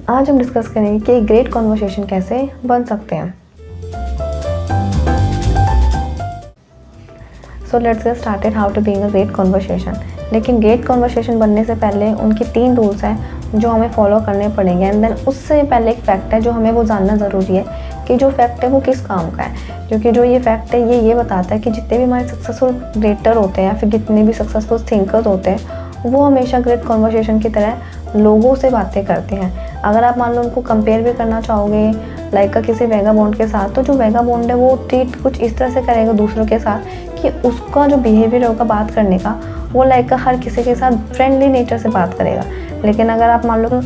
आज हम डिस्कस करेंगे कि ग्रेट कॉन्वर्सेशन कैसे बन सकते हैं। So let's get started how to being a great conversation. लेकिन ग्रेट कॉन्वर्सेशन बनने से पहले उनके 3 रूल्स हैं जो हमें फॉलो करने पड़ेंगे। एंड देन उससे पहले एक फैक्ट है जो हमें वो जानना ज़रूरी है कि जो फैक्ट है वो किस काम का है, क्योंकि जो ये फैक्ट है ये बताता है कि जितने भी हमारे सक्सेसफुल ग्रेटर होते हैं या फिर जितने भी सक्सेसफुल थिंकर्स होते हैं वो हमेशा ग्रेट कॉन्वर्सेशन की तरह लोगों से बातें करते हैं। अगर आप मान लो उनको कंपेयर भी करना चाहोगे लाइक किसी वेगाबॉन्ड के साथ, तो जो वेगाबॉन्ड है वो ट्रीट कुछ इस तरह से करेगा दूसरों के साथ कि उसका जो बिहेवियर होगा बात करने का वो लाइक हर किसी के साथ फ्रेंडली नेचर से बात करेगा। लेकिन अगर आप मान लो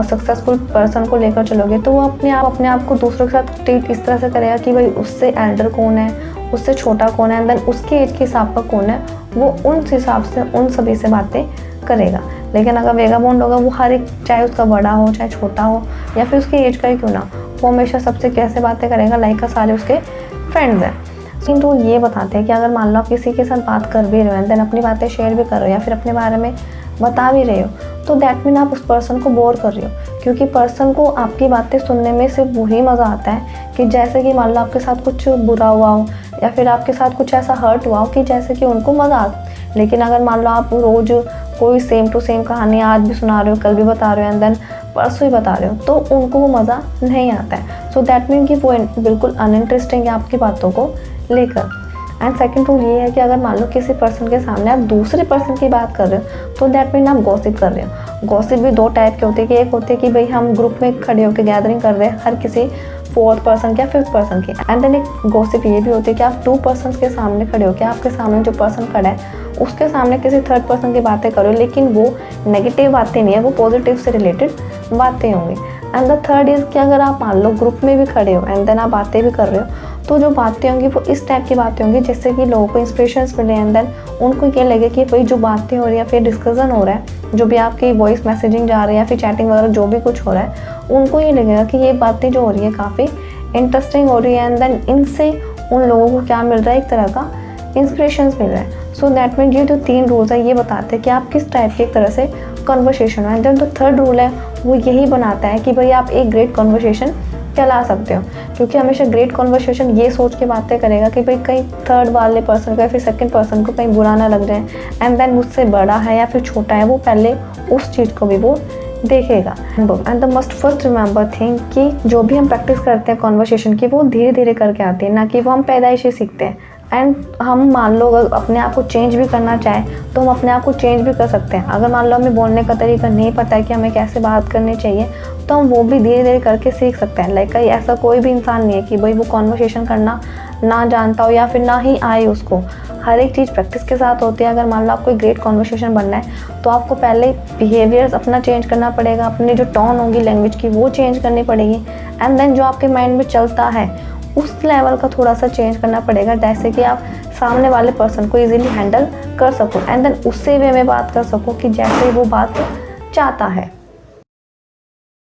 सक्सेसफुल पर्सन को लेकर चलोगे तो वो अपने आप को दूसरों के साथ ट्रीट इस तरह से करेगा कि भाई उससे एल्डर कौन है, उससे छोटा कौन है, एंड देन उसके एज के हिसाब का कौन है, वो उन हिसाब से उन सभी से बातें करेगा। लेकिन अगर वेगाबॉन्ड होगा वो हर एक, चाहे उसका बड़ा हो चाहे छोटा हो या फिर उसके एज का ही क्यों ना, वो हमेशा सबसे कैसे बातें करेगा लाइक सारे उसके फ्रेंड्स हैं। लेकिन तो ये बताते हैं कि अगर मान लो आप किसी के साथ बात कर भी रहे हो एंड देन अपनी बातें शेयर भी कर रहे हो या फिर अपने बारे में बता भी रहे हो, तो दैट मीन आप उस पर्सन को बोर कर रहे हो, क्योंकि पर्सन को आपकी बातें सुनने में सिर्फ वही मज़ा आता है कि जैसे कि मान लो आपके साथ कुछ बुरा हुआ हो या फिर आपके साथ कुछ ऐसा हर्ट हुआ हो कि जैसे कि उनको मज़ा आता। लेकिन अगर मान लो आप रोज़ कोई सेम टू सेम कहानी आज भी सुना रहे हो, कल भी बता रहे हो एंड देन परसों ही बता रहे हो, तो उनको वो मज़ा नहीं आता है। सो दैट मीन कि वो बिल्कुल अनइंटरेस्टिंग है आपकी बातों को लेकर। एंड सेकंड रूल ये है कि अगर मान लो किसी पर्सन के सामने आप दूसरे पर्सन की बात कर रहे हो तो दैट मीन आप गॉसिप कर रहे हो। गॉसिप भी 2 टाइप के होते हैं कि एक होते हैं कि भाई हम ग्रुप में खड़े होकर गैदरिंग कर रहे हैं हर किसी 4th पर्सन या 5th पर्सन की। एंड देन एक गॉसिप ये भी होती है कि आप 2 पर्सन के सामने खड़े हो, कि आपके सामने जो पर्सन खड़ा है उसके सामने किसी 3rd पर्सन की बातें करो, लेकिन वो नेगेटिव बातें नहीं है, वो पॉजिटिव से रिलेटेड बातें होंगी। एंड द थर्ड इज़ कि अगर आप मान लो ग्रुप में भी खड़े हो एंड देन आप बातें भी कर रहे हो, तो जो बातें होंगी वो इस टाइप की बातें होंगी जिससे कि लोगों को इंस्पिरेशंस मिले एंड देन उनको ये लगे कि भाई जो बातें हो रही है फिर डिस्कशन हो रहा है, जो भी आपकी वॉइस मैसेजिंग जा रही है या फिर चैटिंग वगैरह जो भी कुछ हो रहा है, उनको ये लगेगा कि ये बातें जो हो रही है काफ़ी इंटरेस्टिंग हो रही है एंड देन इनसे उन लोगों को क्या मिल रहा है, एक तरह का इंस्पिरेशंस मिल रहा है। सो दैट मीन ये जो 3 रूल्स है ये बताते हैं कि आप किस टाइप की एक तरह से कन्वर्सेशन हो। एंड देन जो 3rd रूल है वो यही बनाता है कि भाई आप एक ग्रेट कन्वर्सेशन चला सकते हो, क्योंकि हमेशा ग्रेट कन्वर्सेशन ये सोच के बातें करेगा कि भाई कहीं 3rd वाले पर्सन को या फिर 2nd पर्सन को कहीं बुरा ना लग जाए एंड देन मुझसे बड़ा है या फिर छोटा है, वो पहले उस चीज़ को भी वो देखेगा। And the must first remember thing कि जो भी हम प्रैक्टिस करते हैं कन्वर्सेशन की वो धीरे धीरे करके आती है, ना कि वो हम पैदाइशी सीखते हैं। एंड हम मान लो अगर अपने आप को चेंज भी करना चाहें तो हम अपने आप को चेंज भी कर सकते हैं। अगर मान लो हमें बोलने का तरीका नहीं पता है कि हमें कैसे बात करनी चाहिए, तो हम वो भी धीरे धीरे करके सीख सकते हैं। लाइक ऐसा कोई भी इंसान नहीं है कि भाई वो कॉन्वर्सेशन करना ना जानता हो या फिर ना ही आए उसको। हर एक चीज़ प्रैक्टिस के साथ होती है। अगर मान लो आपको ग्रेट कॉन्वर्सेशन बनना है तो आपको पहले बिहेवियर्स अपना चेंज करना पड़ेगा, अपनी जो टोन होगी लैंग्वेज की वो चेंज करनी पड़ेगी एंड देन जो आपके माइंड में चलता है उस लेवल का थोड़ा सा चेंज करना पड़ेगा, जैसे कि आप सामने वाले पर्सन को इजीली हैंडल कर सको एंड देन उससे वे में बात कर सको कि जैसे वो बात चाहता है।